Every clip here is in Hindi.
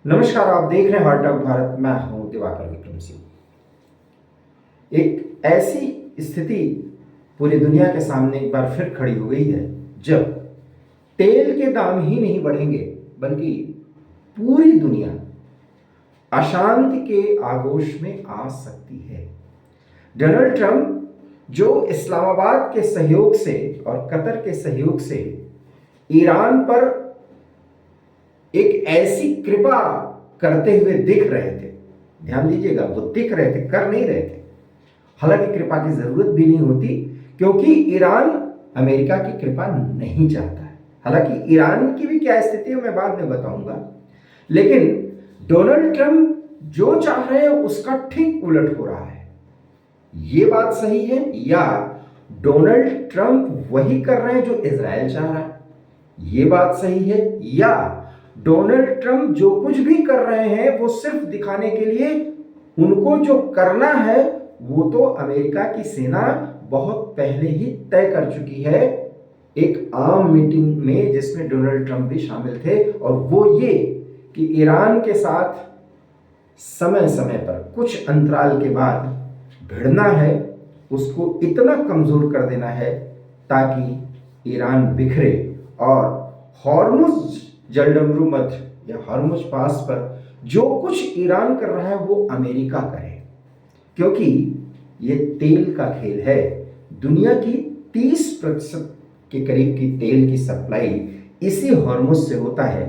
नमस्कार, आप देख रहे हैं हार्ट ऑफ भारत। मैं हूं दिवाकर विक्रम सिंह। एक ऐसी स्थिति पूरी दुनिया के सामने एक बार फिर खड़ी हो गई है जब तेल के दाम ही नहीं बढ़ेंगे बल्कि पूरी दुनिया अशांति के आगोश में आ सकती है। डोनाल्ड ट्रंप जो इस्लामाबाद के सहयोग से और कतर के सहयोग से ईरान पर एक ऐसी कृपा करते हुए दिख रहे थे, ध्यान दीजिएगा, वो दिख रहे थे, कर नहीं रहे थे। हालांकि कृपा की जरूरत भी नहीं होती क्योंकि ईरान अमेरिका की कृपा नहीं चाहता है। हालांकि ईरान की भी क्या स्थिति है मैं बाद में बताऊंगा, लेकिन डोनाल्ड ट्रंप जो चाह रहे हैं उसका ठीक उलट हो रहा है। ये बात सही है या डोनाल्ड ट्रंप वही कर रहे हैं जो इजराइल चाह रहा है? ये बात सही है या डोनाल्ड ट्रंप जो कुछ भी कर रहे हैं वो सिर्फ दिखाने के लिए, उनको जो करना है वो तो अमेरिका की सेना बहुत पहले ही तय कर चुकी है एक आम मीटिंग में जिसमें डोनाल्ड ट्रंप भी शामिल थे, और वो ये कि ईरान के साथ समय समय पर कुछ अंतराल के बाद भिड़ना है, उसको इतना कमजोर कर देना है ताकि ईरान बिखरे और हॉर्मुज जलडमरू मध्य या हॉर्मुज पास पर जो कुछ ईरान कर रहा है वो अमेरिका करे, क्योंकि ये तेल का खेल है। दुनिया की 30% के करीब की तेल की सप्लाई इसी हॉर्मुज से होता है,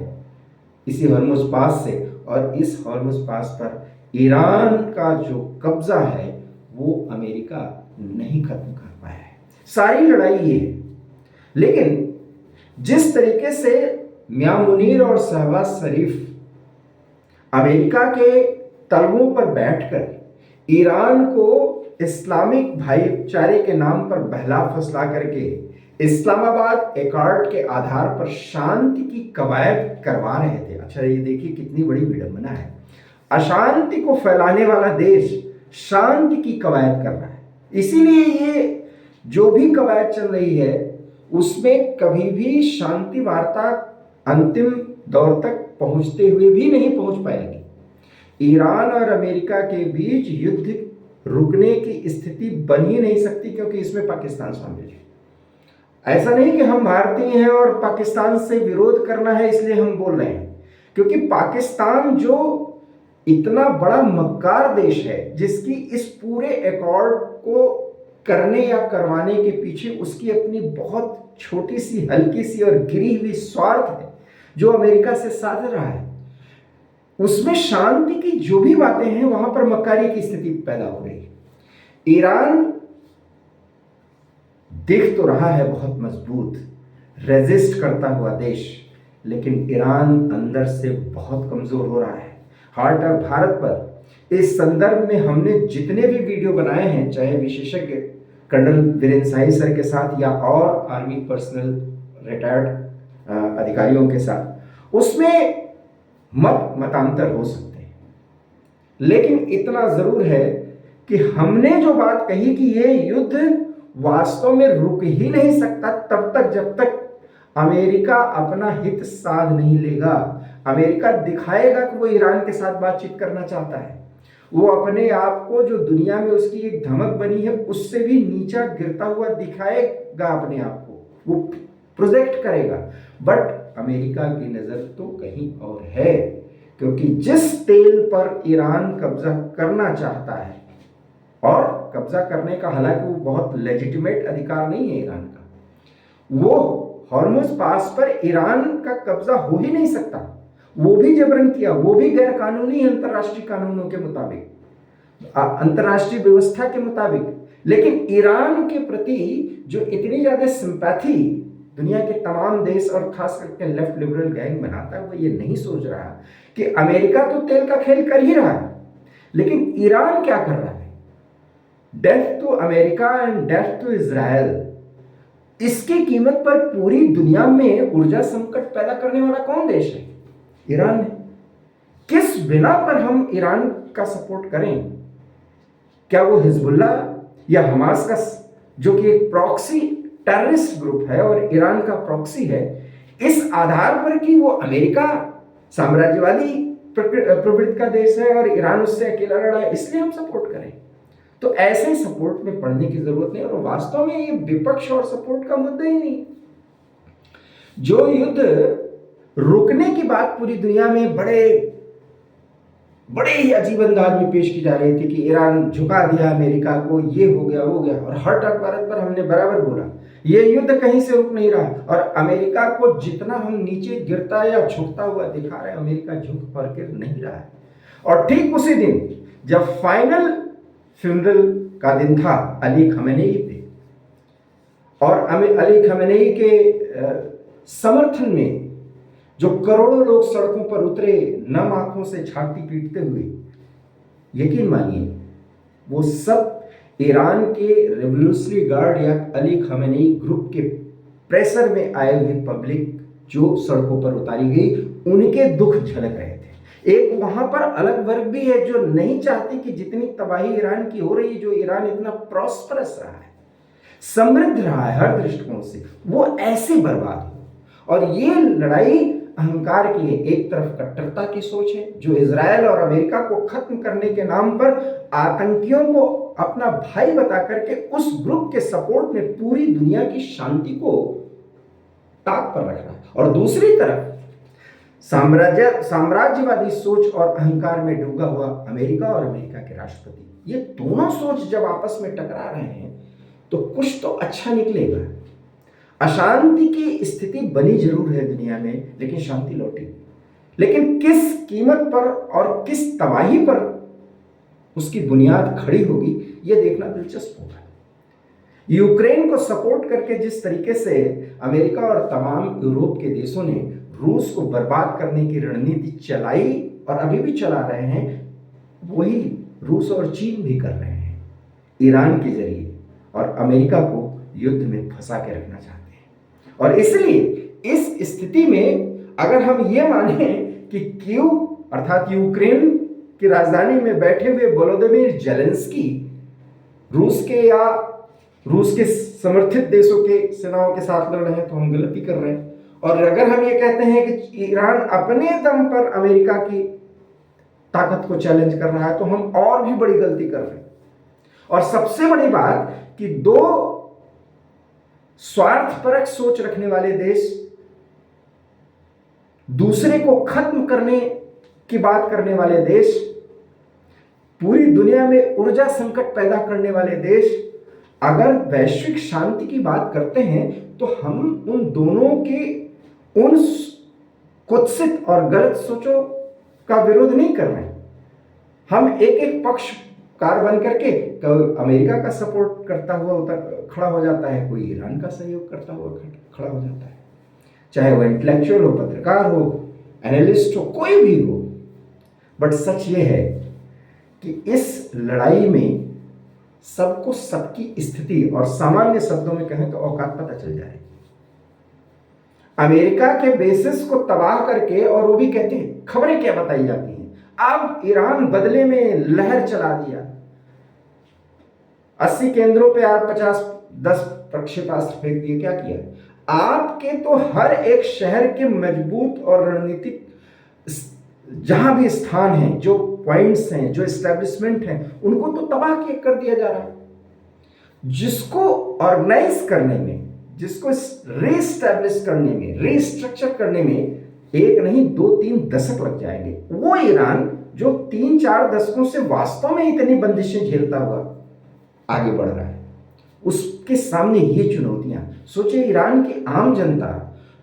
इसी हॉर्मुज पास से, और इस हॉर्मुज पास पर ईरान का जो कब्जा है वो अमेरिका नहीं खत्म कर पाया है। सारी लड़ाई ये है। लेकिन जिस तरीके से मियां मुनीर और शहबाज शरीफ अमेरिका के तलवों पर बैठकर ईरान को इस्लामिक भाईचारे के नाम पर बहला फुसला करके इस्लामाबाद एकॉर्ड के आधार पर शांति की कवायद करवा रहे थे। अच्छा, ये देखिए कितनी बड़ी विडंबना है। अशांति को फैलाने वाला देश शांति की कवायद कर रहा है। इसीलिए ये जो भी कवायद चल रही है उसमें कभी भी शांति वार्ता अंतिम दौर तक पहुंचते हुए भी नहीं पहुंच पाएगी। ईरान और अमेरिका के बीच युद्ध रुकने की स्थिति बन ही नहीं सकती क्योंकि इसमें पाकिस्तान शामिल है। ऐसा नहीं कि हम भारतीय हैं और पाकिस्तान से विरोध करना है इसलिए हम बोल रहे हैं, क्योंकि पाकिस्तान जो इतना बड़ा मक्कार देश है जिसकी इस पूरे एकॉर्ड को करने या करवाने के पीछे उसकी अपनी बहुत छोटी सी, हल्की सी और गिरी हुई स्वार्थ है जो अमेरिका से साध रहा है। उसमें शांति की जो भी बातें हैं वहां पर मक्कारी की स्थिति पैदा हो रही है। ईरान दिख तो रहा है बहुत मजबूत, रेजिस्ट करता हुआ देश, लेकिन ईरान अंदर से बहुत कमजोर हो रहा है। हार्ट ऑफ भारत पर इस संदर्भ में हमने जितने भी वीडियो बनाए हैं, चाहे विशेषज्ञ कर्नल वीरेंद्र शाही सर के साथ या और आर्मी पर्सनल रिटायर्ड अधिकारियों के साथ, उसमें मतांतर हो सकते हैं, लेकिन इतना जरूर है कि हमने जो बात कही कि ये युद्ध वास्तव में रुक ही नहीं सकता तब तक जब तक अमेरिका अपना हित साध नहीं लेगा। अमेरिका दिखाएगा कि वो ईरान के साथ बातचीत करना चाहता है, वो अपने आप को जो दुनिया में उसकी एक धमक बनी है उससे भी नीचा गिरता हुआ दिखाएगा, अपने आप को वो प्रोजेक्ट करेगा। बट अमेरिका की नजर तो कहीं और है, क्योंकि जिस तेल पर ईरान कब्जा करना चाहता है, और कब्जा करने का हालांकि वो बहुत लेजिटिमेट अधिकार नहीं है ईरान का, वो हॉर्मुज पास पर ईरान का कब्जा हो ही नहीं सकता। वो भी जबरन किया, वो भी गैर कानूनी अंतरराष्ट्रीय कानूनों के मुताबिक, अंतरराष्ट्रीय व्यवस्था के मुताबिक। लेकिन ईरान के प्रति जो इतनी ज्यादा सिंपैथी दुनिया के तमाम देश और खास करके लेफ्ट लिबरल गैंग बनाता है, वो ये नहीं सोच रहा कि अमेरिका तो तेल का खेल कर ही रहा है, लेकिन ईरान क्या कर रहा है? Death to America and death to Israel, इसकी कीमत पर पूरी दुनिया में ऊर्जा संकट पैदा करने वाला कौन देश है? ईरान है। किस बिना पर हम ईरान का सपोर्ट करें? क्या वो हिजबुल्ला या हमास का, जो कि एक प्रॉक्सी टेररिस्ट ग्रुप है और ईरान का प्रॉक्सी है, इस आधार पर कि वो अमेरिका साम्राज्यवादी प्रवृत्ति का देश है और ईरान उससे अकेला लड़ा है, इसलिए हम सपोर्ट करें। तो ऐसे सपोर्ट में पड़ने की जरूरत नहीं, और वास्तव में ये विपक्ष और सपोर्ट का मुद्दा ही नहीं। जो युद्ध रुकने की बात पूरी दुनिया में बड़े ही अजीब अंदाज में पेश की जा रही थी कि ईरान झुका दिया अमेरिका को, ये हो गया वो गया, और हर टक भारत पर हमने बराबर बोला ये युद्ध कहीं से रुक नहीं रहा, और अमेरिका को जितना हम नीचे गिरता या झुकता हुआ दिखा रहे हैं, अमेरिका झुक और गिर नहीं रहा है। और ठीक उसी दिन जब फाइनल फ्यूनरल का दिन था अली खमेनेई पे, और अली खमेनेई के समर्थन में जो करोड़ों लोग सड़कों पर उतरे, नम आंखों से छाती पीटते हुए, यकीन मानिए वो सब ईरान के रेवोल्यूशनरी गार्ड या अली खमेनेई ग्रुप के प्रेशर में आए हुए पब्लिक जो सड़कों पर उतारी गई, उनके दुख झलक रहे थे। एक वहां पर अलग वर्ग भी है जो नहीं चाहती कि जितनी तबाही ईरान की हो रही है, जो ईरान इतना प्रॉस्परस रहा है, समृद्ध रहा है हर दृष्टिकोण से, वो ऐसे बर्बाद हो। और ये लड़ाई अहंकार की है। एक तरफ कट्टरता की सोच है जो इजराइल और अमेरिका को खत्म करने के नाम पर आतंकियों को अपना भाई बता करके उस ग्रुप के सपोर्ट में पूरी दुनिया की शांति को ताक पर रख रहा है, और दूसरी तरफ साम्राज्यवादी सोच और अहंकार में डूबा हुआ अमेरिका और अमेरिका के राष्ट्रपति। ये दोनों सोच जब आपस में टकरा रहे हैं तो कुछ तो अच्छा निकलेगा। अशांति की स्थिति बनी जरूर है दुनिया में, लेकिन शांति लौटेगी। लेकिन किस कीमत पर और किस तबाही पर उसकी बुनियाद खड़ी होगी, यह देखना दिलचस्प होगा। यूक्रेन को सपोर्ट करके जिस तरीके से अमेरिका और तमाम यूरोप के देशों ने रूस को बर्बाद करने की रणनीति चलाई और अभी भी चला रहे हैं, वही रूस और चीन भी कर रहे हैं ईरान के जरिए, और अमेरिका को युद्ध में फंसा के रखना चाहते हैं। और इसलिए इस स्थिति में अगर हम ये माने कि कीव अर्थात यूक्रेन की राजधानी में बैठे हुए वोलोदिमीर जेलेंस्की रूस के समर्थित देशों के सेनाओं के साथ लड़ रहे हैं, तो हम गलती कर रहे हैं। और अगर हम ये कहते हैं कि ईरान अपने दम पर अमेरिका की ताकत को चैलेंज कर रहा है, तो हम और भी बड़ी गलती कर रहे हैं। और सबसे बड़ी बात कि दो स्वार्थपरक सोच रखने वाले देश, दूसरे को खत्म करने की बात करने वाले देश, पूरी दुनिया में ऊर्जा संकट पैदा करने वाले देश अगर वैश्विक शांति की बात करते हैं, तो हम उन दोनों के उन कुत्सित और गलत सोचों का विरोध नहीं कर रहे हैं। हम एक एक पक्षकार बन करके अमेरिका का सपोर्ट करता हुआ खड़ा हो जाता है, कोई ईरान का सहयोग करता हुआ खड़ा हो जाता है, चाहे वो इंटेलेक्चुअल हो, पत्रकार हो, एनालिस्ट हो, कोई भी हो। बट सच ये है कि इस लड़ाई में सबको सबकी स्थिति, और सामान्य शब्दों में कहें तो औकात पता चल जाए। अमेरिका के बेसिस को तबाह करके, और वो भी कहते हैं खबरें क्या बताई जाती हैं, अब ईरान बदले में लहर चला दिया, 80 केंद्रों पे आप 10 प्रक्षेपास्त्र फेंक दिए। क्या किया? आपके तो हर एक शहर के मजबूत और रणनीतिक जहां भी स्थान हैं, जो पॉइंट्स हैं, जो एस्टेब्लिशमेंट हैं, उनको तो तबाह कर दिया जा रहा है। जिसको ऑर्गेनाइज करने में, जिसको रीस्टैब्लिश करने में, रीस्ट्रक्चर करने में 1 नहीं 2-3 दशक लग जाएंगे। वो ईरान जो 3-4 दशकों से वास्तव में इतनी बंदिशें झेलता हुआ आगे बढ़ रहा है, उसके सामने ये चुनौतियां। सोचिए ईरान की आम जनता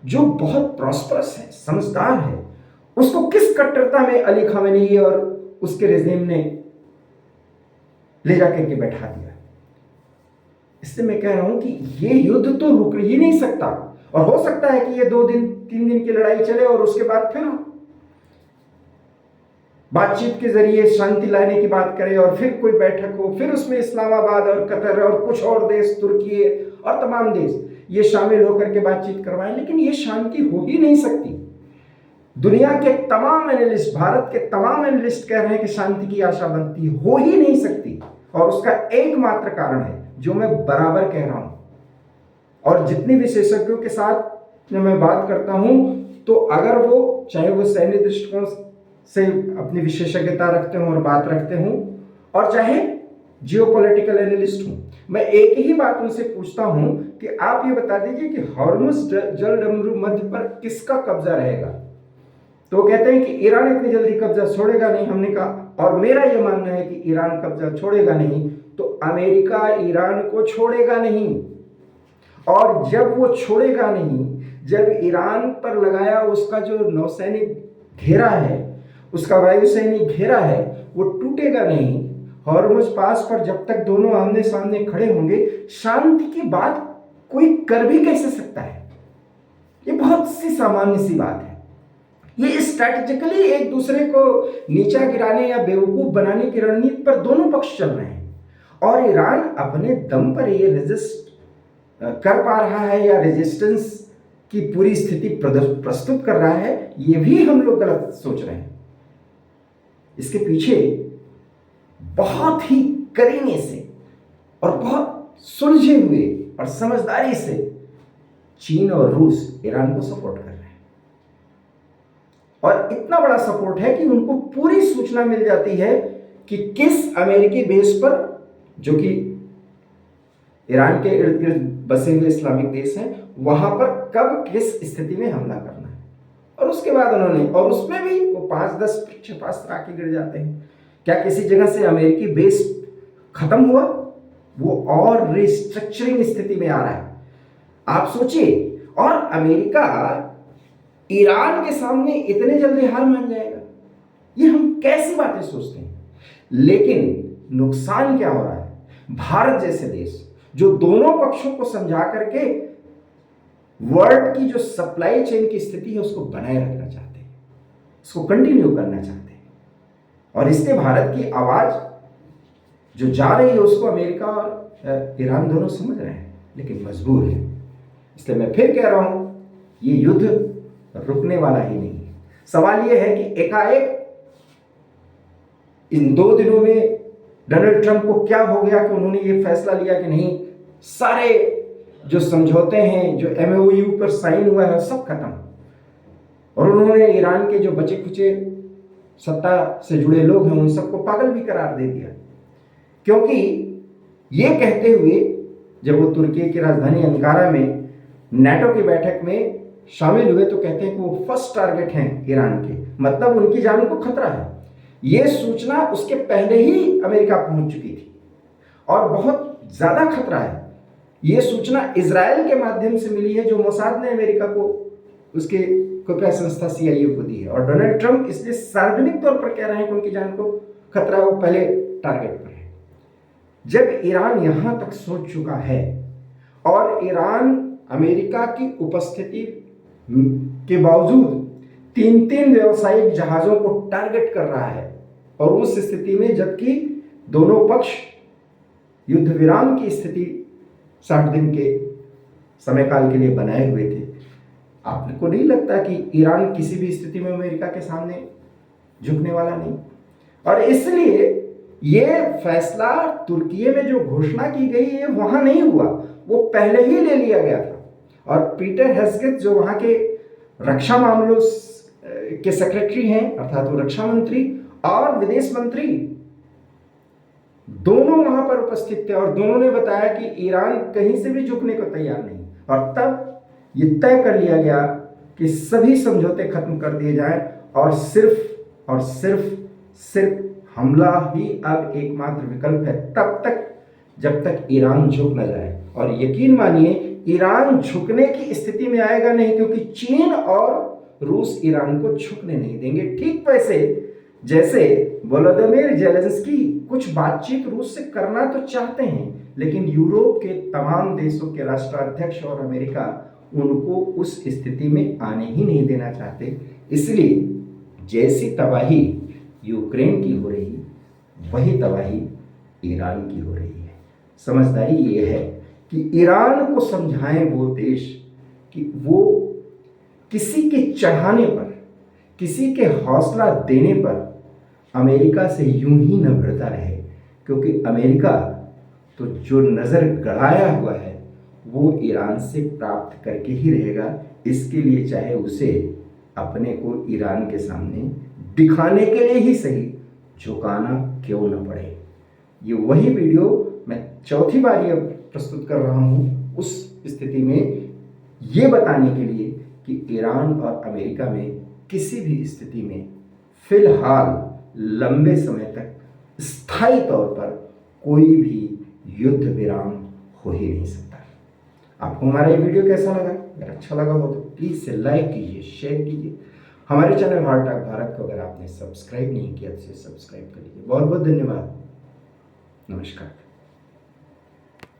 जो बहुत प्रॉस्परस है, समझदार है, उसको किस कट्टरता में अली खामेनेई और उसके रेजिम ने ले जाकर के बैठा दिया। इसलिए मैं कह रहा हूं कि ये युद्ध तो रुक ही नहीं सकता, और हो सकता है कि ये 2-3 दिन की लड़ाई चले और उसके बाद फिर बातचीत के जरिए शांति लाने की बात करें, और फिर कोई बैठक हो, फिर उसमें इस्लामाबाद और कतर और कुछ और देश, तुर्की और तमाम देश ये शामिल होकर के बातचीत करवाएं। लेकिन ये शांति हो ही नहीं सकती। दुनिया के तमाम एनालिस्ट, भारत के तमाम एनालिस्ट कह रहे हैं कि शांति की आशा बनती हो ही नहीं सकती, और उसका एकमात्र कारण है जो मैं बराबर कह रहा हूं, और जितने विशेषज्ञों के साथ जब मैं बात करता हूं, तो अगर वो चाहे वो सैन्य दृष्टिकोण से अपनी विशेषज्ञता रखते हूँ और बात रखते हूँ, और चाहे जियोपॉलिटिकल एनालिस्ट हूँ, मैं एक ही बात उनसे पूछता हूँ कि आप ये बता दीजिए कि हॉर्मुज़ जलडमरू मध्य पर किसका कब्जा रहेगा। तो वो कहते हैं कि ईरान इतनी जल्दी कब्जा छोड़ेगा नहीं। हमने कहा, और मेरा ये मानना है कि ईरान कब्जा छोड़ेगा नहीं, तो अमेरिका ईरान को छोड़ेगा नहीं। और जब वो छोड़ेगा नहीं, जब ईरान पर लगाया उसका जो नौसैनिक घेरा है, उसका वायुसैनिक घेरा है, वो टूटेगा नहीं। हॉर्मुज़ पास पर जब तक दोनों आमने सामने खड़े होंगे, शांति की बात कोई कर भी कैसे सकता है? ये बहुत सी सामान्य सी बात है। ये स्ट्रैटेजिकली एक दूसरे को नीचा गिराने या बेवकूफ बनाने की रणनीति पर दोनों पक्ष चल रहे हैं, और ईरान अपने दम पर ये रेजिस्ट कर पा रहा है या रेजिस्टेंस की पूरी स्थिति प्रस्तुत कर रहा है, ये भी हम लोग गलत सोच रहे हैं। इसके पीछे बहुत ही करीने से और बहुत सुलझे हुए और समझदारी से चीन और रूस ईरान को सपोर्ट कर रहे हैं, और इतना बड़ा सपोर्ट है कि उनको पूरी सूचना मिल जाती है कि किस अमेरिकी बेस पर, जो कि ईरान के इर्द गिर्द बसे हुए इस्लामिक देश हैं, वहां पर कब किस स्थिति में हमला करना है। और उसके बाद उन्होंने, और उसमें भी वो 5-10 क्षेपणास्त्र आके गिर जाते हैं। क्या किसी जगह से अमेरिकी बेस खत्म हुआ? वो और रिस्ट्रक्चरिंग स्थिति में आ रहा है। आप सोचिए, और अमेरिका ईरान के सामने इतने जल्दी हार मान जाएगा? ये हम कैसी बातें सोचते हैं। लेकिन नुकसान क्या हो रहा है? भारत जैसे देश जो दोनों पक्षों को समझा करके वर्ल्ड की जो सप्लाई चेन की स्थिति है उसको बनाए रखना चाहते हैं, उसको कंटिन्यू करना चाहते हैं, और इसलिए भारत की आवाज जो जा रही है उसको अमेरिका और ईरान दोनों समझ रहे हैं, लेकिन मजबूर है। इसलिए मैं फिर कह रहा हूं, ये युद्ध रुकने वाला ही नहीं है। सवाल यह है कि एकाएक इन 2 दिनों में डोनाल्ड ट्रंप को क्या हो गया कि उन्होंने ये फैसला लिया कि नहीं, सारे जो समझौते हैं, जो MOU पर साइन हुआ है, सब खत्म, और उन्होंने ईरान के जो बचे खुचे सत्ता से जुड़े लोग हैं उन सबको पागल भी करार दे दिया। क्योंकि ये कहते हुए जब वो तुर्की की राजधानी अंकारा में नाटो की बैठक में शामिल हुए तो कहते हैं कि वो फर्स्ट टारगेट हैं ईरान के, मतलब उनकी जान को खतरा है। ये सूचना उसके पहले ही अमेरिका पहुंच चुकी थी, और बहुत ज्यादा खतरा है। ये सूचना इजराइल के माध्यम से मिली है, जो मोसाद ने अमेरिका को उसके खुफिया संस्था CIA को दी है, और डोनाल्ड ट्रंप इसलिए सार्वजनिक तौर पर कह रहे हैं कि उनकी जान को खतरा है, वो पहले टारगेट पर है। जब ईरान यहां तक सोच चुका है और ईरान अमेरिका की उपस्थिति के बावजूद 3-3 व्यावसायिक जहाजों को टारगेट कर रहा है, और उस स्थिति में जबकि दोनों पक्ष युद्ध विराम की स्थिति 60 दिन के समय काल के लिए बनाए हुए थे, आपको नहीं लगता कि ईरान किसी भी स्थिति में अमेरिका के सामने झुकने वाला नहीं? और इसलिए ये फैसला तुर्की में जो घोषणा की गई है वहां नहीं हुआ, वो पहले ही ले लिया गया था। और पीटर हेग्सेथ जो वहां के रक्षा मामलों के सेक्रेटरी हैं, अर्थात वो रक्षा मंत्री और विदेश मंत्री दोनों वहां पर उपस्थित थे, और दोनों ने बताया कि ईरान कहीं से भी झुकने को तैयार नहीं। और तब ये तय कर लिया गया कि सभी समझौते खत्म कर दिए जाएं, और सिर्फ हमला ही अब एकमात्र विकल्प है, तब तक जब तक ईरान झुक न जाए। और यकीन मानिए, ईरान झुकने की स्थिति में आएगा नहीं, क्योंकि चीन और रूस ईरान को झुकने नहीं देंगे। ठीक वैसे जैसे वोलोदिमीर जेलेंस्की कुछ बातचीत रूस से करना तो चाहते हैं, लेकिन यूरोप के तमाम देशों के राष्ट्राध्यक्ष और अमेरिका उनको उस स्थिति में आने ही नहीं देना चाहते। इसलिए जैसी तबाही यूक्रेन की हो रही, वही तबाही ईरान की हो रही है। समझदारी ये है कि ईरान को समझाएं वो देश कि वो किसी के चढ़ाने पर, किसी के हौसला देने पर अमेरिका से यूं ही न भिड़ता रहे, क्योंकि अमेरिका तो जो नज़र गड़ाया हुआ है वो ईरान से प्राप्त करके ही रहेगा। इसके लिए चाहे उसे अपने को ईरान के सामने दिखाने के लिए ही सही झुकाना क्यों न पड़े। ये वही वीडियो मैं चौथी बार ये प्रस्तुत कर रहा हूँ उस स्थिति में ये बताने के लिए कि ईरान और अमेरिका में किसी भी स्थिति में फिलहाल लंबे समय तक स्थायी तौर पर कोई भी युद्ध विराम हो ही नहीं सकता। आपको हमारा ये वीडियो कैसा लगा? अगर अच्छा लगा हो तो प्लीज़ से लाइक कीजिए, शेयर कीजिए। हमारे चैनल हार्ट टॉक भारत को अगर आपने सब्सक्राइब नहीं किया तो सब्सक्राइब कर लीजिए। बहुत बहुत धन्यवाद। नमस्कार।